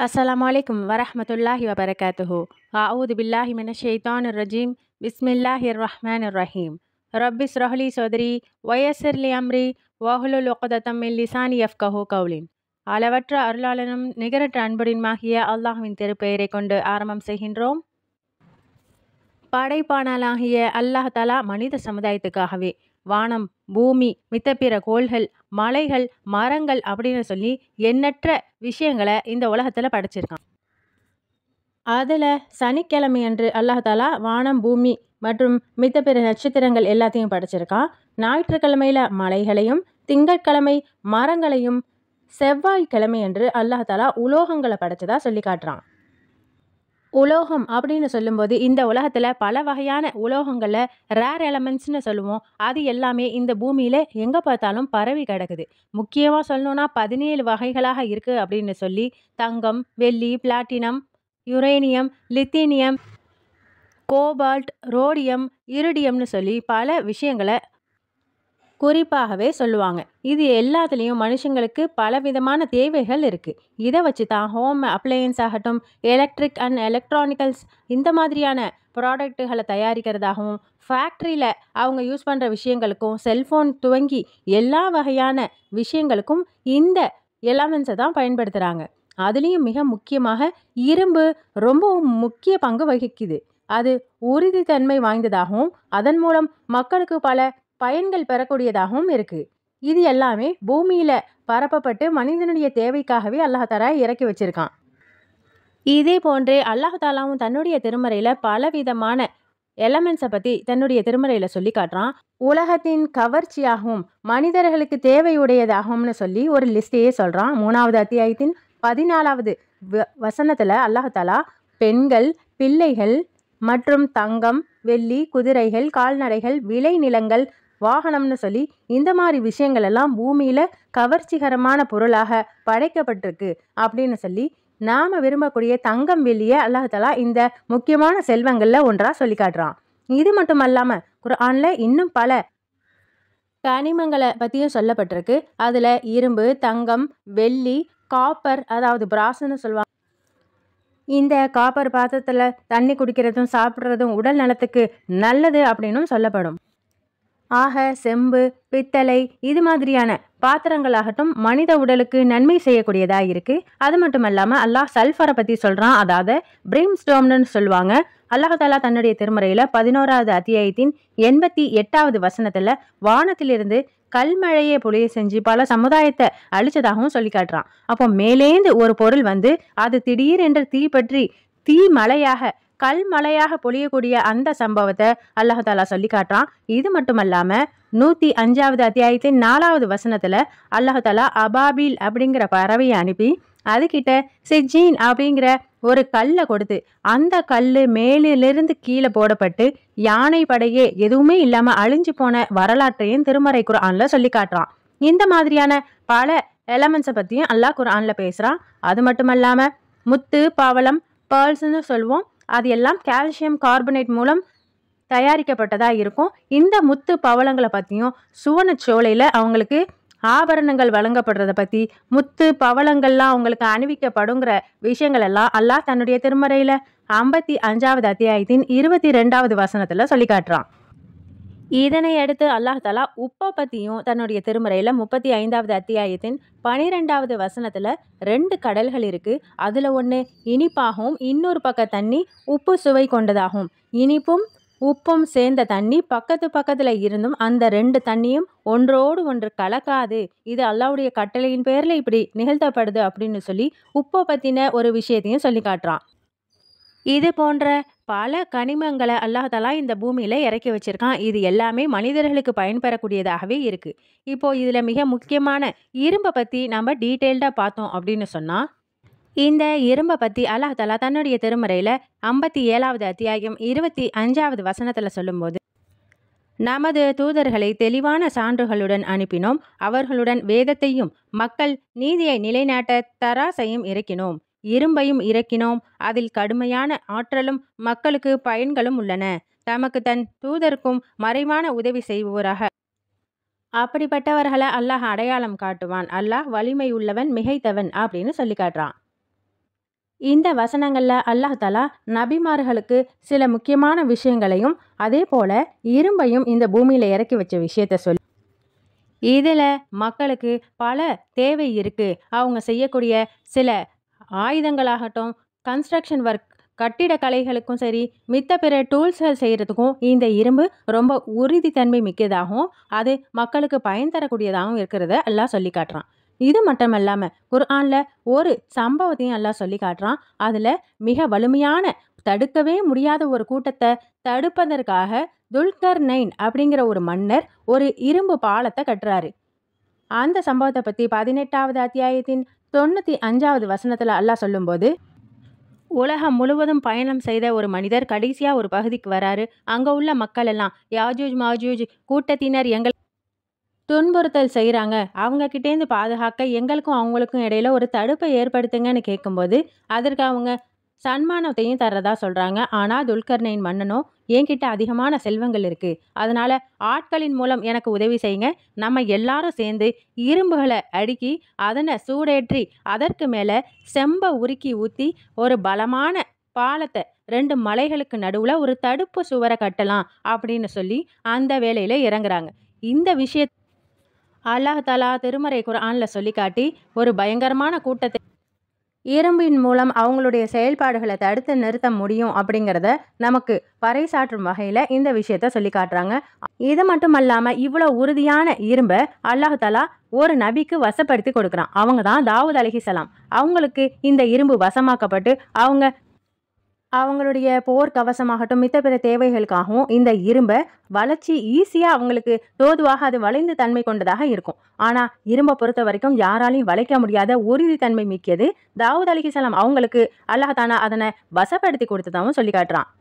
அஸ்ஸலாமு அலைக்கும் வரஹ்மத்துல்லாஹி வபரகாத்துஹு. அஊது பில்லாஹி மினஷ் ஷைத்தானிர் ரஜீம். பிஸ்மில்லாஹிர் ரஹ்மானிர் ரஹீம். ரப்பிஸ் ரஹ்லி சத்ரி வயஸ்ஸிர்லி அம்ரி வஹ்லுல் உக்ததம் மின் லிசானி யஃப்கஹு கௌலி. அளவற்ற அருளாளனும் நிகரற்ற அன்புடையனுமாகிய அல்லாஹ்வின் திருப்பெயரைக் கொண்டு ஆரம்பம் செய்கின்றோம். படைப்பாளனாகிய அல்லாஹ் தஆலா மனித சமுதாயத்துக்காகவே வானம், பூமி, மித்த பிற கோள்கள், மலைகள், மரங்கள் அப்படின்னு சொல்லி எண்ணற்ற விஷயங்களை இந்த உலகத்துல படைச்சிருக்கான். அதுல சனிக்கிழமையன்று அல்லாஹ் தஆலா வானம், பூமி மற்றும் மித்த பிற நட்சத்திரங்கள் எல்லாத்தையும் படைச்சிருக்கான். ஞாயிற்றுக்கிழமையில மலைகளையும், திங்கட்கிழமை மரங்களையும், செவ்வாய்க்கிழமையன்று அல்லாஹ் தஆலா உலோகங்களை படைச்சதா சொல்லி காட்டுறான். உலோகம் அப்படின்னு சொல்லும்போது இந்த உலகத்துல பல வகையான உலோகங்களை ரேர் எலமெண்ட்ஸ்னு சொல்லுவோம். அது எல்லாமே இந்த பூமியில எங்க பார்த்தாலும் பரவி கிடக்குது. முக்கியமா சொல்லணும்னா 17 வகைகளாக இருக்கு அப்படின்னு சொல்லி தங்கம், வெள்ளி, பிளாட்டினம், யுரேனியம், லித்தினியம், கோபால்ட், ரோடியம், இரிடியம்னு சொல்லி பல விஷயங்களை குறிப்பாகவே சொல்லுவாங்க. இது எல்லாத்துலேயும் மனுஷங்களுக்கு பலவிதமான தேவைகள் இருக்குது. இதை வச்சு தான் ஹோம் அப்ளையன்ஸ் ஆகட்டும், எலக்ட்ரிக் அண்ட் எலக்ட்ரானிக்கல்ஸ் இந்த மாதிரியான ப்ராடக்ட்டுகளை தயாரிக்கிறதாகவும், ஃபேக்ட்ரியில் அவங்க யூஸ் பண்ணுற விஷயங்களுக்கும், செல்ஃபோன் துவங்கி எல்லா வகையான விஷயங்களுக்கும் இந்த எலமெண்ட்ஸை தான் பயன்படுத்துகிறாங்க. அதுலேயும் மிக முக்கியமாக இரும்பு ரொம்பவும் முக்கிய பங்கு வகிக்குது. அது உறுதித்தன்மை வாய்ந்ததாகவும் அதன் மூலம் மக்களுக்கு பல பயன்கள் பெறக்கூடியதாகவும் இருக்குது. இது எல்லாமே பூமியில் பரப்பப்பட்டு மனிதனுடைய தேவைக்காகவே அல்லாஹ் தஆலா இறக்கி வச்சிருக்கான். இதே போன்று அல்லாஹ் தஆலாவும் தன்னுடைய திருமறையில் பலவிதமான எலமெண்ட்ஸை பற்றி தன்னுடைய திருமறையில் சொல்லி காட்டுறான். உலகத்தின் கவர்ச்சியாகவும் மனிதர்களுக்கு தேவையுடையதாகும்னு சொல்லி ஒரு லிஸ்டையே சொல்கிறான். 3வது அத்தியாயத்தின் 14வது வசனத்தில் அல்லாஹ் தஆலா பெண்கள், பிள்ளைகள் மற்றும் தங்கம், வெள்ளி, குதிரைகள், கால்நடைகள், விளை நிலங்கள், வாகனம்னு சொல்லி இந்த மாதிரி விஷயங்கள் எல்லாம் பூமியில் கவர்ச்சிகரமான பொருளாக படைக்கப்பட்டிருக்கு அப்படின்னு சொல்லி நாம் விரும்பக்கூடிய தங்கம், வெள்ளியை அல்லாஹ் தஆலா இந்த முக்கியமான செல்வங்களில் ஒன்றாக சொல்லி காட்டுறான். இது மட்டும் அல்லாமல் குர்ஆனில் இன்னும் பல கனிமங்களை பற்றியும் சொல்லப்பட்டிருக்கு. அதில் இரும்பு, தங்கம், வெள்ளி, காப்பர் அதாவது பிராஸ்ன்னு சொல்லுவாங்க. இந்த காப்பர் பாத்திரத்தில் தண்ணி குடிக்கிறதும் சாப்பிட்றதும் உடல் நலத்துக்கு நல்லது அப்படின்னும் சொல்லப்படும். ஆக செம்பு, பித்தளை இது மாதிரியான பாத்திரங்களாகட்டும் மனித உடலுக்கு நன்மை செய்யக்கூடியதாக இருக்குது. அது மட்டும் இல்லாமல் அல்லாஹ் சல்ஃபரை பற்றி சொல்கிறான். அதாவது பிரிம்ஸ்டோம்னு சொல்லுவாங்க. அல்லாஹ் தஆலா தன்னுடைய திருமறையில் 11வது அத்தியாயத்தின் 88வது வசனத்தில் வானத்திலிருந்து கல்மழையை பொழிய செஞ்சு பல சமுதாயத்தை அழிச்சதாகவும் சொல்லி காட்டுறான். அப்போ மேலேந்து ஒரு பொருள் வந்து அது திடீரென்று தீப்பற்றி தீ மழையாக கல்மழையாக பொழியக்கூடிய அந்த சம்பவத்தை அல்லாஹ் தஆலா சொல்லி காட்டுறான். இது மட்டுமல்லாமல் 105வது அத்தியாயத்தின் 4வது வசனத்தில் அல்லாஹ் தஆலா அபாபில் அப்படிங்கிற பறவையை அனுப்பி அதுகிட்ட சிஜ்ஜீன் அப்படிங்கிற ஒரு கல்லை கொடுத்து அந்த கல் மேலிருந்து கீழே போடப்பட்டு யானை படையே எதுவுமே இல்லாமல் அழிஞ்சு போன வரலாற்றையும் திருமறை குர்ஆனில் சொல்லி காட்டுறான். இந்த மாதிரியான பல எலமெண்ட்ஸை பற்றியும் அல்லாஹ் குர்ஆனில் பேசுகிறான். அது மட்டும் இல்லாமல் முத்து, பவளம், பேர்ல்ஸ்ன்னு சொல்லுவோம். அது எல்லாம் கால்சியம் கார்பனேட் மூலம் தயாரிக்கப்பட்டதாக இருக்கும். இந்த முத்து பவளங்களை பற்றியும் சுவனச்சோலையில் அவங்களுக்கு ஆபரணங்கள் வழங்கப்படுறதை பற்றி, முத்து பவளங்கள்லாம் அவங்களுக்கு அணிவிக்கப்படுங்கிற விஷயங்கள் எல்லாம் அல்லாஹ் தன்னுடைய திருமறையில் 55வது அத்தியாயத்தின் 22வது வசனத்தில் சொல்லி காட்டுறான். இதனை அடுத்து அல்லாஹ் தஆலா உப்பை பற்றியும் தன்னுடைய திருமறையில் 35வது அத்தியாயத்தின் 12வது வசனத்தில் 2 கடல்கள் இருக்குது. அதில் ஒன்று இனிப்பாகவும் இன்னொரு பக்க தண்ணி உப்பு சுவை கொண்டதாகும். இனிப்பும் உப்பும் சேர்ந்த தண்ணி பக்கத்தில் இருந்தும் அந்த 2 தண்ணியும் ஒன்றோடு ஒன்று கலக்காது. இது அல்லாஹ்வுடைய கட்டளையின் பேரில் இப்படி நிகழ்த்தப்படுது அப்படின்னு சொல்லி உப்பை பற்றின ஒரு விஷயத்தையும் சொல்லி காட்டுறான். இது போன்ற பல கனிமங்களை அல்லாஹ் தஆலா இந்த பூமியில் இறக்கி வச்சிருக்கான். இது எல்லாமே மனிதர்களுக்கு பயன்பெறக்கூடியதாகவே இருக்குது. இப்போது இதில் மிக முக்கியமான இரும்பை பற்றி நம்ம டீட்டெயில்டாக பார்த்தோம் அப்படின்னு சொன்னால், இந்த இரும்பை பற்றி அல்லாஹ் தஆலா தன்னுடைய திருமறையில் 57வது அத்தியாயம் 25வது வசனத்தில் சொல்லும்போது, நமது தூதர்களை தெளிவான சான்றுகளுடன் அனுப்பினோம். அவர்களுடன் வேதத்தையும் மக்கள் நீதியை நிலைநாட்ட தராசையும் இறக்கினோம். இரும்பையும் இறக்கினோம். அதில் கடுமையான ஆற்றலும் மக்களுக்கு பயன்களும் உள்ளன. தமக்கு தன் தூதருக்கும் மறைவான உதவி செய்வோராக அப்படிப்பட்டவர்களை அல்லாஹ் அடையாளம் காட்டுவான். அல்லாஹ் வலிமை உள்ளவன், மிகைத்தவன் அப்படின்னு சொல்லி காட்டுறான். இந்த வசனங்கள்ல அல்லாஹ் தஆலா நபிமார்களுக்கு சில முக்கியமான விஷயங்களையும், அதே போல இரும்பையும் இந்த பூமியில இறக்கி வச்ச விஷயத்த சொல்லி, இதில மக்களுக்கு பல தேவை இருக்கு. அவங்க செய்யக்கூடிய சில ஆயுதங்களாகட்டும், கன்ஸ்ட்ரக்ஷன் ஒர்க் கட்டிடக்கலைகளுக்கும் சரி, மித்த பிற டூல்ஸ்கள் செய்றதுக்கும் இந்த இரும்பு ரொம்ப உறுதித்தன்மை மிக்கதாகவும், அது மக்களுக்கு பயன் தரக்கூடியதாகவும் இருக்கிறத அல்லாஹ் சொல்லி காட்டுறான். இது மட்டுமல்லாம குர்ஆன்ல ஒரு சம்பவத்தையும் அல்லாஹ் சொல்லி காட்டுறான். அதுல மிக வலிமையான தடுக்கவே முடியாத ஒரு கூட்டத்த தடுப்பதற்காக துல்கர்னைன் அப்படிங்கிற ஒரு மன்னர் ஒரு இரும்பு பாலத்த கட்டுறாரு. அந்த சம்பவத்த பத்தி 18வது அத்தியாயத்தின் 95வது வசனத்துல அல்லாஹ் சொல்லும்போது, உலகம் முழுவதும் பயணம் செய்த ஒரு மனிதர் கடைசியா ஒரு பகுதிக்கு வராரு. அங்க உள்ள மக்கள் எல்லாம் யாஜூஜ் மாஜூஜ் கூட்டத்தினர் எங்கள் துன்புறுத்தல் செய்றாங்க. அவங்க கிட்டேருந்து பாதுகாக்க எங்களுக்கும் அவங்களுக்கும் இடையில ஒரு தடுப்பை ஏற்படுத்துங்கன்னு கேட்கும்போது, அதற்கு அவங்க சன்மானத்தையும் தர்றதா சொல்றாங்க. ஆனா துல்கர்னைன் மன்னனோ, என்கிட்ட அதிகமான செல்வங்கள் இருக்கு. அதனால ஆட்களின் மூலம் எனக்கு உதவி செய்யுங்க. நம்ம எல்லாரும் சேர்ந்து இரும்புகள அடுக்கி, அதன சூடேற்றி, அதற்கு மேல செம்ப உருக்கி ஊத்தி, ஒரு பலமான பாலத்த 2 மலைகளுக்கு நடுவுல ஒரு தடுப்பு சுவர கட்டலாம் அப்படின்னு சொல்லி அந்த வேலையில இறங்குறாங்க. இந்த விஷயத்த அல்லாஹ் தஆலா திருமறை குர்ஆன்ல சொல்லி காட்டி, ஒரு பயங்கரமான கூட்டத்தை இரும்பின் மூலம் அவங்களுடைய செயல்பாடுகள தடுத்து நிறுத்த முடியும் அப்படிங்கிறத நமக்கு பறைசாற்றும் வகையில இந்த விஷயத்த சொல்லி காட்டுறாங்க. இது மட்டுமல்லாம இவ்வளோ உறுதியான இரும்ப அல்லாஹ் தஆலா ஒரு நபிக்கு வசப்படுத்தி கொடுக்குறான். அவங்க தான் தாவூத் அலைஹிஸ்ஸலாம். அவங்களுக்கு இந்த இரும்பு வசமாக்கப்பட்டு, அவங்களுடைய போர் கவசமாகட்டும், மித்த பிற தேவைகளுக்காகவும் இந்த இரும்ப வளைச்சி ஈஸியா அவங்களுக்கு தோதுவாக அது வளைந்து தன்மை கொண்டதாக இருக்கும். ஆனா இரும்ப பொறுத்த வரைக்கும் யாராலையும் வளைக்க முடியாத உறுதித்தன்மை மிக்கது. தாவூத் அலைஹிஸ்ஸலாம் அவங்களுக்கு அல்லாஹ் தஆலா அதனை வசப்படுத்தி கொடுத்ததாகவும் சொல்லி காட்டுறான்.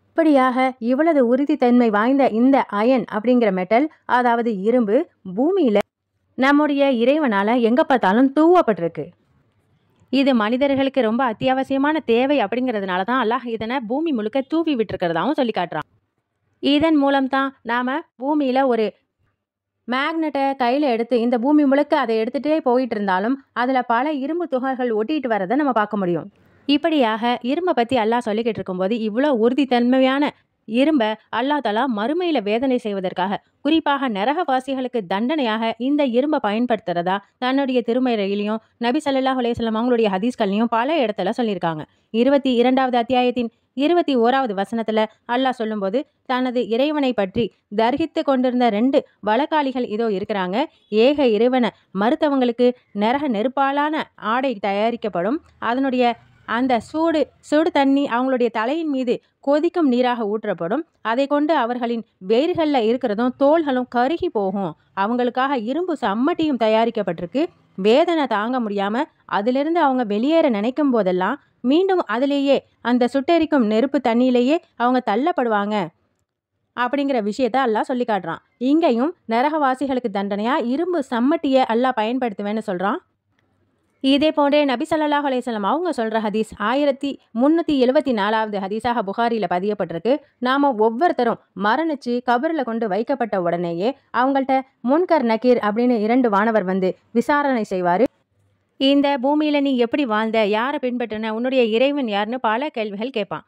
இப்படியாக இவ்வளவு உறுதித்தன்மை வாய்ந்த இந்த அயன் அப்படிங்கிற மெட்டல், அதாவது இரும்பு, பூமியில நம்முடைய இறைவனால எங்க பார்த்தாலும் தூவப்பட்டிருக்கு. இது மனிதர்களுக்கு ரொம்ப அத்தியாவசியமான தேவை அப்படிங்கிறதுனால தான் அல்லாஹ் இதனை பூமி முழுக்க தூவி விட்டுருக்கிறதாவும் சொல்லி காட்டுறான். இதன் மூலம் தான் நாம பூமியில ஒரு மேக்னெட்டை கையில் எடுத்து இந்த பூமி முழுக்க அதை எடுத்துகிட்டே போயிட்டு இருந்தாலும் அதில் பல இரும்பு துகள்கள் ஒட்டிட்டு வரதை நம்ம பார்க்க முடியும். இப்படியாக இரும்பை பற்றி அல்லாஹ் சொல்லிக்கிட்டு இருக்கும்போது, இவ்வளோ உறுதித்தன்மையான இரும்ப அல்லாஹ் தஆலா மறுமையில வேதனை செய்வதற்காக, குறிப்பாக நரகவாசிகளுக்கு தண்டனையாக இந்த இரும்பை பயன்படுத்துறதா தன்னுடைய திருமறையிலையும் நபி ஸல்லல்லாஹு அலைஹி வஸல்லம் அவங்களுடைய ஹதீஸ்கள்லையும் பல இடத்துல சொல்லியிருக்காங்க. 22வது அத்தியாயத்தின் 21வது வசனத்துல அல்லாஹ் சொல்லும்போது, தனது இறைவனை பற்றி தர்கித்து கொண்டிருந்த 2 வழக்காளிகள் இதோ இருக்கிறாங்க. ஏக இறைவனை மறுத்தவங்களுக்கு நரக நெருப்பாலான ஆடை தயாரிக்கப்படும். அதனுடைய அந்த சுடு தண்ணி அவங்களுடைய தலையின் மீது கொதிக்கும் நீராக ஊற்றப்படும். அதை கொண்டு அவர்களின் வேர்களில் இருக்கிறதும் தோள்களும் கருகி போகும். அவங்களுக்காக இரும்பு சம்மட்டியும் தயாரிக்கப்பட்டிருக்கு. வேதனை தாங்க முடியாம அதிலிருந்து அவங்க வெளியேற நினைக்கும் போதெல்லாம் மீண்டும் அதிலேயே அந்த சுட்டெரிக்கும் நெருப்பு தண்ணியிலேயே அவங்க தள்ளப்படுவாங்க அப்படிங்கிற விஷயத்த அல்லாஹ் சொல்லி காட்டுறான். இங்கேயும் நரகவாசிகளுக்கு தண்டனையா இரும்பு சம்மட்டியை அல்லாஹ் பயன்படுத்துவேன்னு சொல்றான். இதே போன்றே நபி ஸல்லல்லாஹு அலைஹி வஸல்லம் அவங்க சொல்கிற ஹதீஸ் 1374வது ஹதீஸாக புகாரியில் பதியப்பட்டிருக்கு. நாம் ஒவ்வொருத்தரும் மரணிச்சு கபரில் கொண்டு வைக்கப்பட்ட உடனேயே அவங்கள்ட்ட முன்கர் நக்கீர் அப்படின்னு 2 வானவர் வந்து விசாரணை செய்வார். இந்த பூமியில் நீ எப்படி வாழ்ந்த, யாரை பின்பற்றின, உன்னுடைய இறைவன் யாருன்னு பல கேள்விகள் கேட்பான்.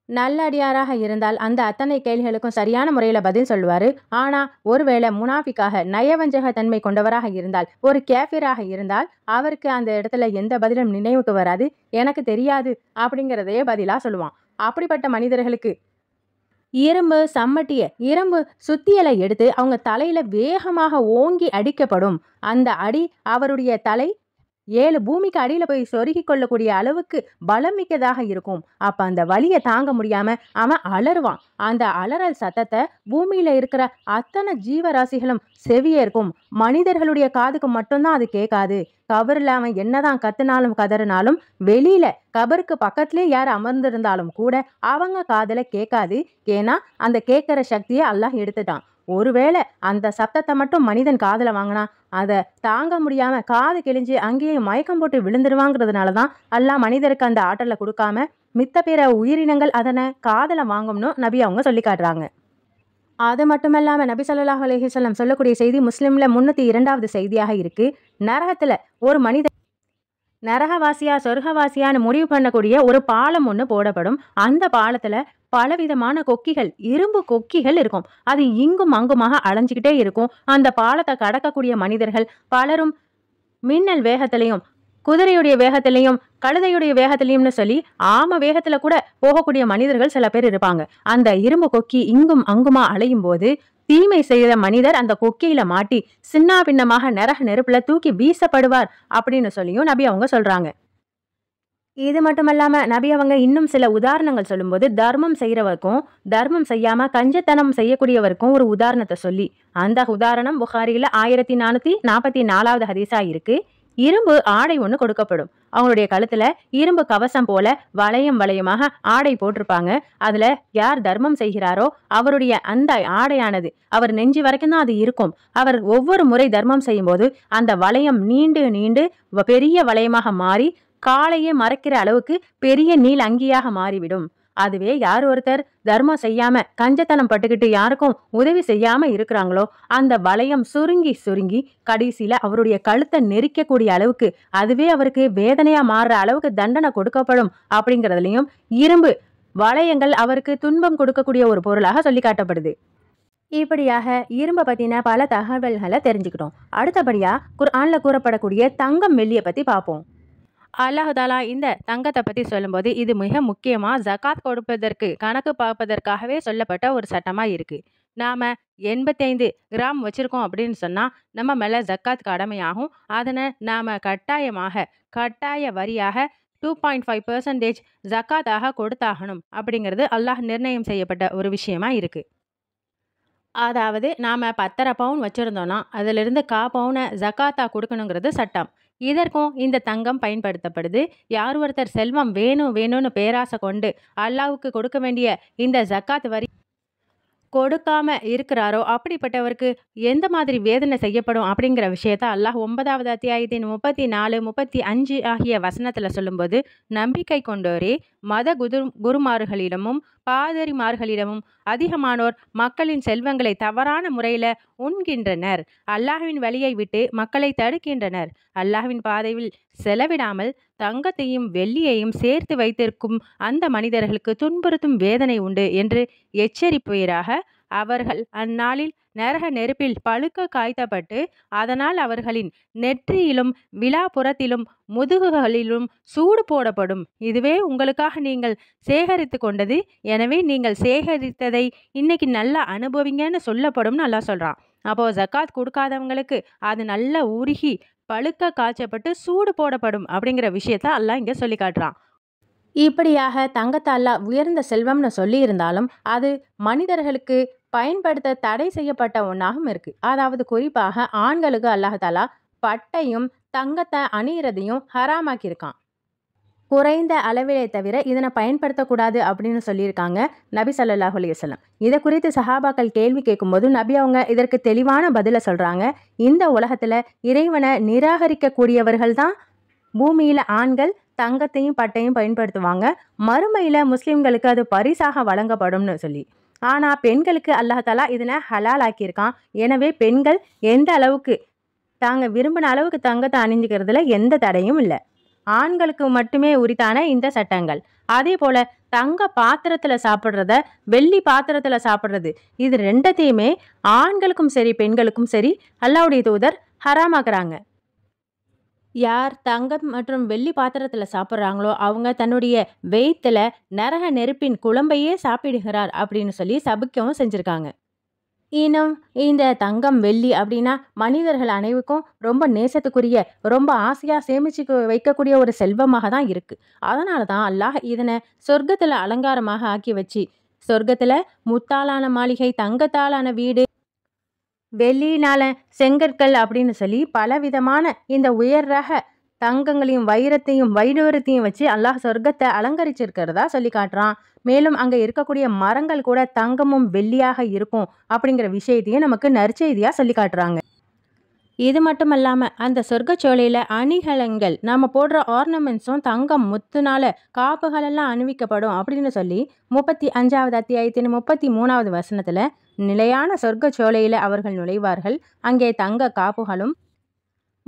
நல்லடியாராக இருந்தால் அந்த அத்தனை கேள்விகளுக்கும் சரியான முறையில் பதில் சொல்லுவார். ஆனால் ஒருவேளை முனாஃபிக்காக நயவஞ்சக தன்மை கொண்டவராக இருந்தால், ஒரு கேஃபிராக இருந்தால், அவருக்கு அந்த இடத்துல எந்த பதிலும் நினைவுக்கு வராது. எனக்கு தெரியாது அப்படிங்கிறதையே பதிலாக சொல்லுவான். அப்படிப்பட்ட மனிதர்களுக்கு இரும்பு இரும்பு சுத்தியலை எடுத்து அவங்க தலையில் வேகமாக ஓங்கி அடிக்கப்படும். அந்த அடி அவருடைய தலை 7 பூமிக்கு அடியில் போய் சொருகி கொள்ளக்கூடிய அளவுக்கு பலம் மிக்கதாக இருக்கும். அப்போ அந்த வலியை தாங்க முடியாம அவன் அலறுவான். அந்த அலறல் சத்தத்தை பூமியில இருக்கிற அத்தனை ஜீவராசிகளும் செவியேற்கும். மனிதர்களுடைய காதுக்கு மட்டும்தான் அது கேட்காது. கபரில் அவன் என்னதான் கத்துனாலும் கதறினாலும், வெளியில கபருக்கு பக்கத்திலே யார் அமர்ந்திருந்தாலும் கூட அவங்க காதுல கேட்காது. ஏன்னா அந்த கேட்கிற சக்தியை அல்லாஹ் எடுத்துட்டான். ஒருவேளை அந்த சத்தத்தை மட்டும் மனிதன் காதில் வாங்கினா அதை தாங்க முடியாமல் காது கிழிஞ்சு அங்கேயே மயக்கம் போட்டு விழுந்துருவாங்கிறதுனால தான் அல்லாஹ் மனிதருக்கு அந்த ஆற்றலை கொடுக்காம மித்த பிற உயிரினங்கள் அதனை காதில் வாங்கும்னு நபி அவங்க சொல்லி காட்டுறாங்க. அது மட்டுமல்லாமல் நபி ஸல்லல்லாஹு அலைஹி வஸல்லம் சொல்லக்கூடிய செய்தி முஸ்லிமில் 302வது செய்தியாக இருக்குது. நரகத்தில் ஒரு மனிதன் நரகவாசியா சொர்க்கவாசியான்னு முடிவு பண்ணக்கூடிய ஒரு பாலம் ஒன்று போடப்படும். அந்த பாலத்துல பலவிதமான கொக்கிகள், இரும்பு கொக்கிகள் இருக்கும். அது இங்கும் அங்குமாக அலைஞ்சுக்கிட்டே இருக்கும். அந்த பாலத்தை கடக்கக்கூடிய மனிதர்கள் பலரும் மின்னல் வேகத்திலையும், குதிரையுடைய வேகத்திலையும், கழுதையுடைய வேகத்திலையும்னு சொல்லி ஆம வேகத்துல கூட போகக்கூடிய மனிதர்கள் சில பேர் இருப்பாங்க. அந்த இரும்பு கொக்கி இங்கும் அங்குமா அலையும் போது தீமை செய்த மனிதர் அந்த கொக்கியில மாட்டி சின்ன பின்னமாக நரக நெருப்புல தூக்கி வீசப்படுவார் அப்படின்னு சொல்லியும் நபி அவங்க சொல்றாங்க. இது மட்டுமல்லாம நபி அவங்க இன்னும் சில உதாரணங்கள் சொல்லும்போது தர்மம் செய்யறவருக்கும் தர்மம் செய்யாம கஞ்சத்தனம் செய்யக்கூடியவருக்கும் ஒரு உதாரணத்தை சொல்லி, அந்த உதாரணம் புகாரியில 1444வது ஹதீஸா இருக்கு. இரும்பு ஆடை ஒன்று கொடுக்கப்படும். அவங்களுடைய கழுத்துல இரும்பு கவசம் போல வளையம் வளையமாக ஆடை போட்டிருப்பாங்க. அதுல யார் தர்மம் செய்கிறாரோ அவருடைய அந்த ஆடையானது அவர் நெஞ்சு வரைக்கும் தான் அது இருக்கும். அவர் ஒவ்வொரு முறை தர்மம் செய்யும் போது அந்த வளையம் நீண்டு நீண்டு பெரிய வளையமாக மாறி காலையே மறைக்கிற அளவுக்கு பெரிய நீள் அங்கியாக மாறிவிடும். அதுவே யார் ஒருத்தர் தர்மம் செய்யாம கஞ்சத்தனம் பட்டுக்கிட்டு யாருக்கும் உதவி செய்யாம இருக்கிறாங்களோ அந்த வளையம் சுருங்கி சுருங்கி கடைசியில அவருடைய கழுத்தை நெரிக்கக்கூடிய அளவுக்கு, அதுவே அவருக்கு வேதனையா மாறுற அளவுக்கு தண்டனை கொடுக்கப்படும் அப்படிங்கிறதுலையும் இரும்பு வளையங்கள் அவருக்கு துன்பம் கொடுக்கக்கூடிய ஒரு பொருளாக சொல்லி காட்டப்படுது. இப்படியாக இரும்பை பத்தின பல தகவல்களை தெரிஞ்சுக்கிட்டோம். அடுத்தபடியா குர்ஆன்ல கூறப்படக்கூடிய தங்கம் வெள்ளியை பத்தி பார்ப்போம். அல்லாஹ் தாலா இந்த தங்கத்தை பற்றி சொல்லும்போது இது மிக முக்கியமாக ஜகாத் கொடுப்பதற்கு கணக்கு பார்ப்பதற்காகவே சொல்லப்பட்ட ஒரு சட்டமாக இருக்குது. நாம் 85 கிராம் வச்சுருக்கோம் அப்படின்னு சொன்னால் நம்ம மேலே ஜக்காத் கடமையாகும். அதனை நாம் கட்டாய வரியாக 2.5% ஜக்காத்தாக கொடுத்தாகணும் அப்படிங்கிறது அல்லாஹ் நிர்ணயம் செய்யப்பட்ட ஒரு விஷயமா இருக்குது. அதாவது நாம் 10.5 பவுன் வச்சுருந்தோன்னா அதிலிருந்து 1/4 பவுனை ஜக்காத்தா கொடுக்கணுங்கிறது சட்டம். இதற்கும் இந்த தங்கம் பயன்படுத்தப்படுது. யார் ஒருத்தர் செல்வம் வேணும்னு பேராசை கொண்டு அல்லாஹ்வுக்கு கொடுக்க வேண்டிய இந்த ஜக்காத் வரி கொடுக்காம இருக்கிறாரோ அப்படிப்பட்டவருக்கு எந்த மாதிரி வேதனை செய்யப்படும் அப்படிங்கிற விஷயத்த அல்லாஹ் 9வது அத்தியாயத்தின் 34, 35 ஆகிய வசனத்தில் சொல்லும்போது, நம்பிக்கை கொண்டோரே மத குருமார்களிடமும் பாதிரிமார்களிடமும் அதிகமானோர் மக்களின் செல்வங்களை தவறான முறையில் உண்கின்றனர். அல்லாஹ்வின் வழியை விட்டு மக்களை தடுக்கின்றனர். அல்லாஹ்வின் பாதையில் செலவிடாமல் தங்கத்தையும் வெள்ளியையும் சேர்த்து வைத்திருக்கும் அந்த மனிதர்களுக்கு துன்புறுத்தும் வேதனை உண்டு என்று எச்சரிப்பீராக. அவர்கள் அந்நாளில் நரக நெருப்பில் பழுக்க காய்த்தப்பட்டு அதனால் அவர்களின் நெற்றியிலும் விலாப்புறத்திலும் முதுகுகளிலும் சூடு போடப்படும். இதுவே உங்களுக்காக நீங்கள் சேகரித்து கொண்டது. எனவே நீங்கள் சேகரித்ததை இன்னைக்கு நல்லா அனுபவிங்கன்னு சொல்லப்படும்னு நல்லா சொல்கிறான். அப்போது ஜக்காத் கொடுக்காதவங்களுக்கு அது நல்லா உருகி பழுக்க காய்ச்சப்பட்டு சூடு போடப்படும் அப்படிங்கிற விஷயத்த அல்லாஹ் இங்கே சொல்லி காட்டுறான். இப்படியாக தங்கத்தை அல்லாஹ் உயர்ந்த செல்வம்னு சொல்லி இருந்தாலும் அது மனிதர்களுக்கு பயன்படுத்த தடை செய்யப்பட்ட ஒன்றாகவும் இருக்குது. அதாவது குறிப்பாக ஆண்களுக்கு அல்லாஹ் தாலா பட்டையும் தங்கத்தை அணியிறதையும் ஹராமாக்கியிருக்கான். குறைந்த அளவிலே தவிர இதனை பயன்படுத்தக்கூடாது அப்படின்னு சொல்லியிருக்காங்க நபி ஸல்லல்லாஹு அலைஹி வஸல்லம். இதை குறித்து சஹாபாக்கள் கேள்வி கேட்கும்போது நபி அவங்க இதற்கு தெளிவான பதிலை சொல்கிறாங்க. இந்த உலகத்தில் இறைவனை நிராகரிக்கக்கூடியவர்கள் தான் பூமியில் ஆண்கள் தங்கத்தையும் பட்டையும் பயன்படுத்துவாங்க. மறுமையில் முஸ்லீம்களுக்கு அது பரிசாக வழங்கப்படும்னு சொல்லி. ஆனால் பெண்களுக்கு அல்லாஹ் தாலா இதனை ஹலால் ஆக்கியிருக்கான். எனவே பெண்கள் எந்த அளவுக்கு தாங்க விரும்பின அளவுக்கு தங்கத்தை அணிஞ்சிக்கிறதுல எந்த தடையும் இல்லை. ஆண்களுக்கு மட்டுமே உரித்தான இந்த சட்டங்கள். அதே போல தங்க பாத்திரத்தில் சாப்பிட்றத வெள்ளி பாத்திரத்தில் சாப்பிட்றது இது ரெண்டத்தையுமே ஆண்களுக்கும் சரி பெண்களுக்கும் சரி அல்லாஹ்வுடைய தூதர் ஹராமாக்குறாங்க. யார் தங்கம் மற்றும் வெள்ளி பாத்திரத்தில் சாப்பிட்றாங்களோ அவங்க தன்னுடைய வயிற்றில் நரக நெருப்பின் குழம்பையே சாப்பிடுகிறார் அப்படின்னு சொல்லி சபிக்கவும் செஞ்சுருக்காங்க. இன்னும் இந்த தங்கம் வெள்ளி அப்படின்னா மனிதர்கள் அனைவருக்கும் ரொம்ப நேசத்துக்குரிய ரொம்ப ஆசையாக சேமிச்சு வைக்கக்கூடிய ஒரு செல்வமாக தான் இருக்குது. அதனால தான் அல்லாஹ் இதனை சொர்க்கத்தில் அலங்காரமாக ஆக்கி வச்சு சொர்க்கத்தில் முத்தாலான மாளிகை, தங்கத்தாலான வீடு, வெள்ளியினால செங்கற்கள் அப்படின்னு சொல்லி பலவிதமான இந்த உயர் ரக தங்கங்களையும் வைரத்தையும் வைடூரத்தையும் வச்சு அல்லாஹ் சொர்க்கத்தை அலங்கரிச்சிருக்கிறதா சொல்லி காட்டுறான். மேலும் அங்கே இருக்கக்கூடிய மரங்கள் கூட தங்கமும் வெள்ளியாக இருக்கும் அப்படிங்கிற விஷயத்தையும் நமக்கு நற்செய்தியாக சொல்லி காட்டுறாங்க. இது மட்டும் இல்லாமல் அந்த சொர்க்கச்சோலையில் அணிகலன்கள் நம்ம போடுற ஆர்னமெண்ட்ஸும் தங்கம் முத்துனால காப்புகளெல்லாம் அணிவிக்கப்படும் அப்படின்னு சொல்லி 35வது அத்தியாயத்தின் 33வது வசனத்தில் நிலையான சொர்க்கச்சோலையில் அவர்கள் நுழைவார்கள். அங்கே தங்க காப்புகளும்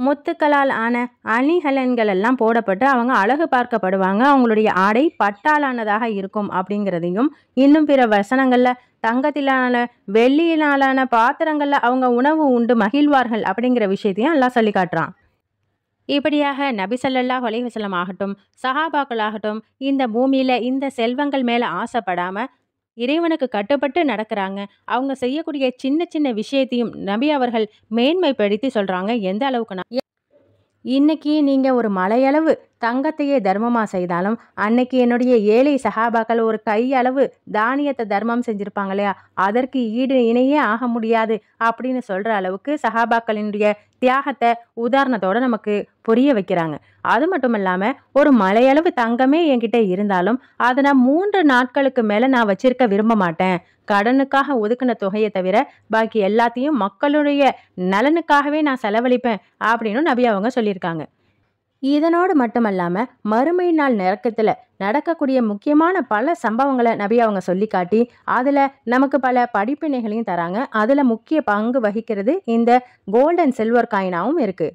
முத்துக்களால் ஆன அணிகலன்கள் எல்லாம் போடப்பட்டு அவங்க அழகு பார்க்கப்படுவாங்க. அவங்களுடைய ஆடை பட்டாலானதாக இருக்கும் அப்படிங்கிறதையும், இன்னும் பிற வசனங்கள்ல தங்கத்திலான வெள்ளியினாலான பாத்திரங்கள்ல அவங்க உணவு உண்டு மகிழ்வார்கள் அப்படிங்கிற விஷயத்தையும் அல்லாஹ் சொல்லி காட்டுறான். இப்படியாக நபி ஸல்லல்லாஹு அலைஹி வஸல்லம் ஆகட்டும், சஹாபாக்கள் ஆகட்டும், இந்த பூமியில இந்த செல்வங்கள் மேல ஆசைப்படாம இறைவனுக்கு கட்டுப்பட்டு நடக்கிறாங்க. அவங்க செய்யக்கூடிய சின்ன சின்ன விஷயத்தையும் நபி அவர்கள் மேன்மைப்படுத்தி சொல்றாங்க. எந்த அளவுக்குன்னா, இன்னைக்கு நீங்க ஒரு மலையளவு தங்கத்தையே தர்மமா செய்தாலும், அன்னைக்கு என்னுடைய ஏழை சஹாபாக்கள் ஒரு கையளவு தானியத்தை தர்மம் செஞ்சிருப்பாங்க இல்லையா, அதற்கு ஈடு இணையே ஆக முடியாது அப்படின்னு சொல்ற அளவுக்கு சஹாபாக்களினுடைய தியாகத்தை உதாரணத்தோட நமக்கு புரிய வைக்கிறாங்க. அது மட்டும் இல்லாம, ஒரு மலையளவு தங்கமே என்கிட்ட இருந்தாலும் அதை நான் 3 நாட்களுக்கு மேல நான் வச்சிருக்க விரும்ப மாட்டேன். கடனுக்காக ஒதுக்கின தொகையை தவிர பாக்கி எல்லாத்தையும் மக்களுடைய நலனுக்காகவே நான் செலவழிப்பேன் அப்படின்னு நபி அவங்க சொல்லியிருக்காங்க. இதனோடு மட்டுமல்லாம, மறுமை நாள் நெருக்கத்துல நடக்கக்கூடிய முக்கியமான பல சம்பவங்களை நபி அவங்க சொல்லி காட்டி அதுல நமக்கு பல படிப்பினைகளையும் தராங்க. அதுல முக்கிய பங்கு வகிக்கிறது இந்த கோல்டன் சில்வர் காயினாவும் இருக்கு.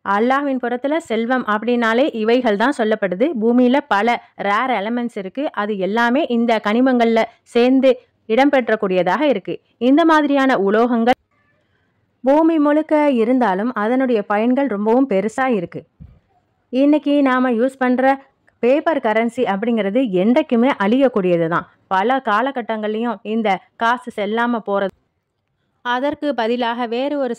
அல்லாஹ்வின் புறத்துல செல்வம் அப்படின்னாலே இவைகள் தான் சொல்லப்படுது. பூமியில பல ரேர் எலமெண்ட்ஸ் இருக்கு. அது எல்லாமே இந்த கனிமங்கள்ல சேர்ந்து இடம்பெற்றக்கூடியதாக இருக்கு. இந்த மாதிரியான உலோகங்கள் பூமி முழுக்க இருந்தாலும் அதனுடைய பயன்கள் ரொம்பவும் பெருசா இருக்கு. இன்னைக்கு நாம யூஸ் பண்ற பேப்பர் கரன்சி அப்படிங்கிறது என்றைக்குமே அழியக்கூடியது தான். பல காலகட்டங்கள்லையும் இந்த காசு செல்லாம போறது, அதற்கு பதிலாக வேறு ஒரு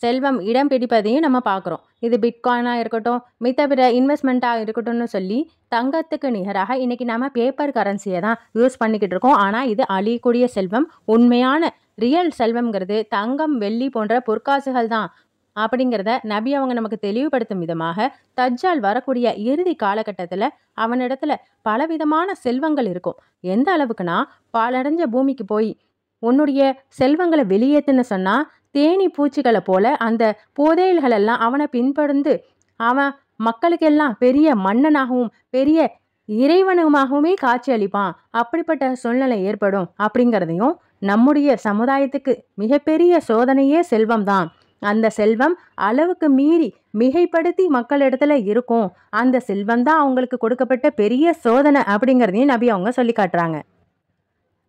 செல்வம் இடம் பிடிப்பதையும் நம்ம பார்க்குறோம். இது பிட்காயினாக இருக்கட்டும், மித்த பிற இன்வெஸ்ட்மெண்ட்டாக இருக்கட்டும்னு சொல்லி தங்கத்துக்கு நிகராக இன்னைக்கு நம்ம பேப்பர் கரன்சியை தான் யூஸ் பண்ணிக்கிட்டு இருக்கோம். ஆனால் இது அழியக்கூடிய செல்வம். உண்மையான ரியல் செல்வம்ங்கிறது தங்கம், வெள்ளி போன்ற பொற்காசுகள் தான் அப்படிங்கிறத நபி அவங்க நமக்கு தெளிவுபடுத்தும் விதமாக, தஜ்ஜால் வரக்கூடிய இறுதி காலகட்டத்தில் அவனிடத்துல பலவிதமான செல்வங்கள் இருக்கும். எந்த அளவுக்குன்னா, பாலடைஞ்ச பூமிக்கு போய் உன்னுடைய செல்வங்களை வெளியேற்றுன்னு சொன்னா, தேனி பூச்சிகளை போல அந்த புதையல்கள் எல்லாம் அவனை பின்படுந்து அவன் மக்களுக்கெல்லாம் பெரிய மன்னனாகவும் பெரிய இறைவனுமாகவுமே காட்சி அளிப்பான். அப்படிப்பட்ட சூழ்நிலை ஏற்படும் அப்படிங்கிறதையும், நம்முடைய சமுதாயத்துக்கு மிகப்பெரிய சோதனையே செல்வம் தான். அந்த செல்வம் அளவுக்கு மீறி மிகைப்படுத்தி மக்களிடத்துல இருக்கும். அந்த செல்வம் தான் அவங்களுக்கு கொடுக்கப்பட்ட பெரிய சோதனை அப்படிங்கிறதையும் நபி அவங்க சொல்லி காட்டுறாங்க.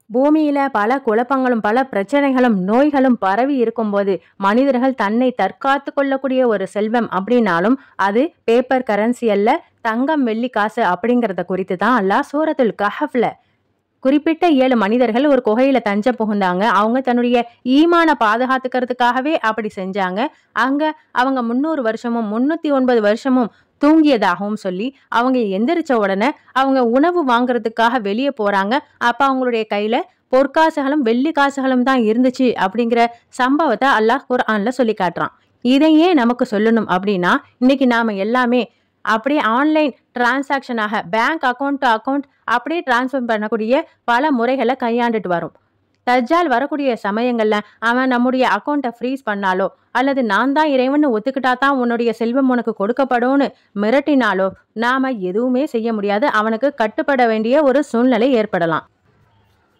பூமியில பல குழப்பங்களும் பல பிரச்சனைகளும் நோய்களும் பரவி இருக்கும்போது மனிதர்கள் தன்னை தற்காத்து கொள்ளக்கூடிய ஒரு செல்வம் அப்படின்னாலும் அது பேப்பர் கரன்சி அல்ல, தங்கம், வெள்ளி, காசு அப்படிங்கிறத குறித்து தான் அல்லாஹ் சூரத்துல் கஹஃப்ல குறிப்பிட்ட 7 மனிதர்கள் ஒரு குகையில தஞ்ச புகுந்தாங்க. அவங்க தன்னுடைய ஈமான பாதுகாத்துக்கிறதுக்காகவே அப்படி செஞ்சாங்க. அங்க அவங்க 300 வருஷமும் 309 வருஷமும் தூங்கியதாகவும் சொல்லி, அவங்க எந்திரிச்ச உடனே அவங்க உணவு வாங்குறதுக்காக வெளியே போறாங்க. அப்ப அவங்களுடைய கையில பொற்காசுகளும் வெள்ளி காசுகளும் தான் இருந்துச்சு அப்படிங்கிற சம்பவத்தை அல்லாஹ் குர்ஆன்ல சொல்லி காட்டுறான். இதையே நமக்கு சொல்லணும் அப்படின்னா, இன்னைக்கு நாம எல்லாமே அப்படியே ஆன்லைன் டிரான்சாக்ஷனாக பேங்க் அக்கௌண்ட் டு அக்கௌண்ட் அப்படியே டிரான்ஸ்ஃபர் பண்ணக்கூடிய பல முறைகளை கையாண்டுட்டு வரும். தஜ்ஜால் வரக்கூடிய சமயங்கள்ல அவன் நம்முடைய அக்கௌண்ட்டை ஃப்ரீஸ் பண்ணாலோ, அல்லது நான் தான் இறைவன் ஒத்துக்கிட்டா தான் உன்னுடைய செல்வம் உனக்கு கொடுக்கப்படும்னு மிரட்டினாலோ நாம எதுவுமே செய்ய முடியாது. அவனுக்கு கட்டுப்பட வேண்டிய ஒரு சூழ்நிலை ஏற்படலாம்.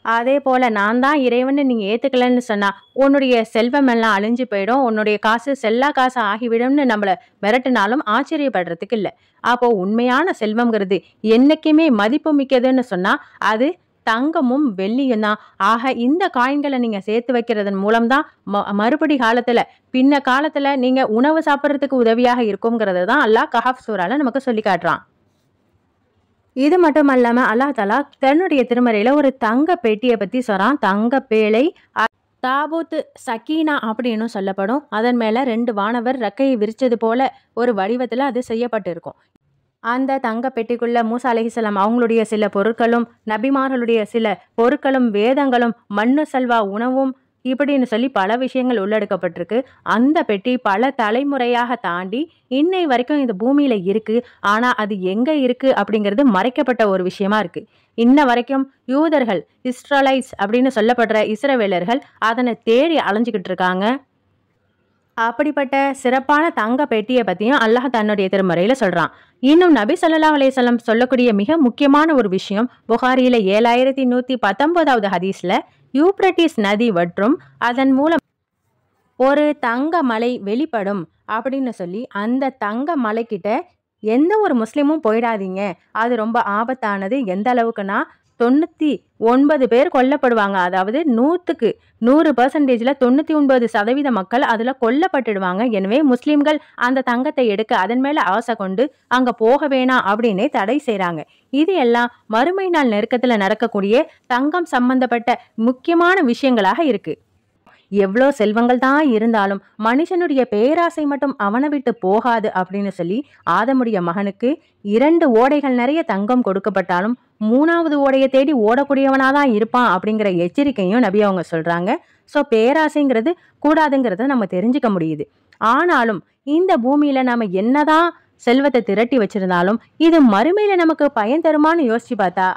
அதே போல நான் தான் இறைவன் நீங்க ஏத்துக்கலன்னு சொன்னா உன்னுடைய செல்வம் எல்லாம் அழிஞ்சு போயிடும், உன்னுடைய காசு செல்லா காசு ஆகிவிடும்னு நம்மளை மிரட்டினாலும் ஆச்சரியப்படுறதுக்கு இல்லை. அப்போ உண்மையான செல்வம்ங்கிறது என்னைக்குமே மதிப்பு மிக்கதுன்னு சொன்னா அது தங்கமும் வெள்ளியும் தான். ஆக இந்த காயின்களை நீங்க சேர்த்து வைக்கிறதன் மூலம்தான் மறுபடி காலத்துல பின்ன காலத்துல நீங்க உணவு சாப்பிட்றதுக்கு உதவியாக இருக்குங்கிறது தான் அல்லாஹ் கஹஃப் சூரால நமக்கு சொல்லி காட்டுறான். இது மட்டும் அல்லாம அல்லாஹ் தஆலா தன்னுடைய திருமறையில ஒரு தங்க பெட்டியை பத்தி சொல்றான். தங்க பேழை தாபூத் சக்கீனா அப்படின்னு சொல்லப்படும். அதன் மேல 2 வானவர் ரெக்கையை விரிச்சது போல ஒரு வடிவத்துல அது செய்யப்பட்டிருக்கும். அந்த தங்க பெட்டிக்குள்ள மூசா அலைஹிஸ்ஸலாம் அவங்களுடைய சில பொருட்களும், நபிமார்களுடைய சில பொருட்களும், வேதங்களும், மண்ணு சல்வா உணவும் இப்படின்னு சொல்லி பல விஷயங்கள் உள்ளடக்கப்பட்டிருக்கு. அந்த பெட்டி பல தலைமுறையாக தாண்டி இன்னை வரைக்கும் இந்த பூமியில இருக்கு. ஆனா அது எங்க இருக்கு அப்படிங்கிறது மறைக்கப்பட்ட ஒரு விஷயமா இருக்கு. இன்ன வரைக்கும் யூதர்கள், இஸ்ரேலைட்ஸ் அப்படின்னு சொல்லப்படுற இஸ்ரவேலர்கள் அதனை தேடி அலைஞ்சுக்கிட்டு இருக்காங்க. அப்படிப்பட்ட சிறப்பான தங்க பெட்டியை பற்றியும் அல்லாஹ் தன்னுடைய திருமறையில் சொல்கிறான். இன்னும் நபி ஸல்லல்லாஹு அலைஹி வஸல்லம் சொல்லக்கூடிய மிக முக்கியமான ஒரு விஷயம், புகாரியில் 7119வது ஹதீஸில் யூப்ரட்டிஸ் நதி வற்றும், அதன் மூலம் ஒரு தங்க மலை வெளிப்படும். அப்படின்னு சொல்லி அந்த தங்க மலைக்கிட்ட எந்த ஒரு முஸ்லீமும் போயிடாதீங்க, அது ரொம்ப ஆபத்தானது. எந்த அளவுக்குன்னா 99 பேர் கொல்லப்படுவாங்க. அதாவது 100க்கு 100%ல 99% மக்கள் அதுல கொல்லப்பட்டுடுவாங்க. எனவே முஸ்லிம்கள் அந்த தங்கத்தை எடுக்க அதன் மேல ஆசை கொண்டு அங்க போக வேணாம் அப்படின்னே தடை செய்றாங்க. இது எல்லாம் மறுமை நாள் நெருக்கத்துல நடக்கக்கூடிய தங்கம் சம்பந்தப்பட்ட முக்கியமான விஷயங்களாக இருக்கு. எவ்வளோ செல்வங்கள் தான் இருந்தாலும் மனுஷனுடைய பேராசை மட்டும் அவனை விட்டு போகாது அப்படின்னு சொல்லி ஆதமுடைய மகனுக்கு 2 ஓடைகள் நிறைய தங்கம் கொடுக்கப்பட்டாலும் 3வது ஓடையை தேடி ஓடக்கூடியவனாதான் இருப்பான் அப்படிங்கிற எச்சரிக்கையும் நபி அவங்க சொல்றாங்க. ஸோ பேராசைங்கிறது கூடாதுங்கிறத நம்ம தெரிஞ்சுக்க முடியுது. ஆனாலும் இந்த பூமியில நாம என்னதான் செல்வத்தை திரட்டி வச்சிருந்தாலும் இது மறுமையில நமக்கு பயன் தருமான்னு யோசிச்சு பார்த்தா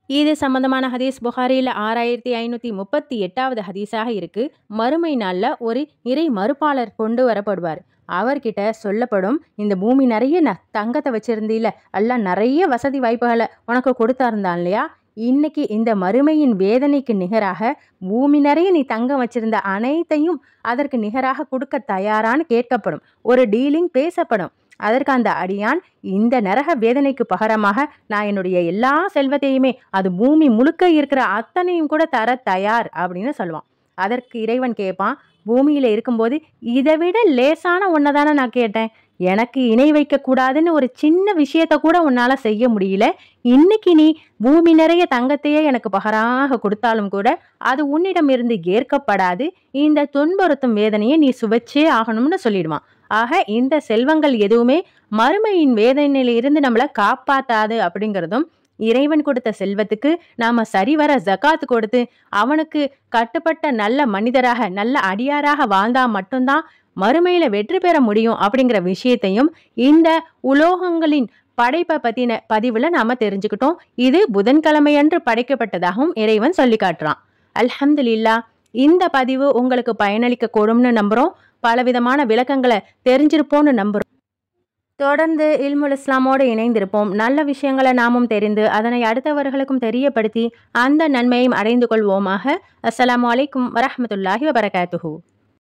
இது சம்பந்தமான ஹதீஸ் புகாரியில் 6538வது ஹதீஸாக இருக்கு. மறுமை நாளில் ஒரு இறை மறுப்பாளர் கொண்டு வரப்படுவார். அவர்கிட்ட சொல்லப்படும், இந்த பூமி நிறைய தங்கத்தை வச்சிருந்தீல, எல்லாம் நிறைய வசதி வாய்ப்புகளை உனக்கு கொடுத்தா இருந்தான் இல்லையா, இன்னைக்கு இந்த மறுமையின் வேதனைக்கு நிகராக பூமி நிறைய நீ தங்கம் வச்சிருந்த அனைத்தையும் அதற்கு நிகராக கொடுக்க தயாரான்னு கேட்கப்படும். ஒரு டீலிங் பேசப்படும். அதற்கு அந்த அடியான், இந்த நரக வேதனைக்கு பகரமாக நான் என்னுடைய எல்லா செல்வத்தையுமே, அது பூமி முழுக்க இருக்கிற அத்தனையும் கூட தர தயார் அப்படின்னு சொல்லுவான். அதற்கு இறைவன் கேட்பான், பூமியில இருக்கும்போது இதை விட லேசான ஒன்னதானே நான் கேட்டேன், எனக்கு இணை வைக்க கூடாதுன்னு ஒரு சின்ன விஷயத்த கூட உன்னால செய்ய முடியல, இன்னைக்கு நீ பூமி நிறைய தங்கத்தையே எனக்கு பகராக கொடுத்தாலும் கூட அது உன்னிடம் இருந்து ஏற்கப்படாது, இந்த துன்புறுத்தும் வேதனையை நீ சுவைச்சே ஆகணும்னு சொல்லிடுவான். ஆக இந்த செல்வங்கள் எதுவுமே மறுமையின் வேதனையில இருந்து நம்மளை காப்பாத்தாது அப்படிங்கிறதும், இறைவன் கொடுத்த செல்வத்துக்கு நாம சரிவர ஜகாத் கொடுத்து அவனுக்கு கட்டுப்பட்ட நல்ல மனிதராக நல்ல அடியாராக வாழ்ந்தா மட்டும்தான் மறுமையில வெற்றி பெற முடியும் அப்படிங்கிற விஷயத்தையும் இந்த உலோகங்களின் படைப்பை பத்தின பதிவுல நாம தெரிஞ்சுக்கிட்டோம். இது புதன்கிழமையன்று படைக்கப்பட்டதாகவும் இறைவன் சொல்லி காட்டுறான். அல்ஹம்துலில்லாஹ், இந்த பதிவு உங்களுக்கு பயனளிக்க கூடும்னு நம்புறோம். பலவிதமான விளக்கங்களை தெரிஞ்சிருப்போம்னு நம்புறோம். தொடர்ந்து இல்முல் இஸ்லாமோடு இணைந்திருப்போம். நல்ல விஷயங்களை நாமும் தெரிந்து அதனை அடுத்தவர்களுக்கும் தெரியப்படுத்தி அந்த நன்மையும் அடைந்து கொள்வோமாக. அஸ்ஸலாமு அலைக்கும் வரஹ்மத்துல்லாஹி வபரகாத்துஹு.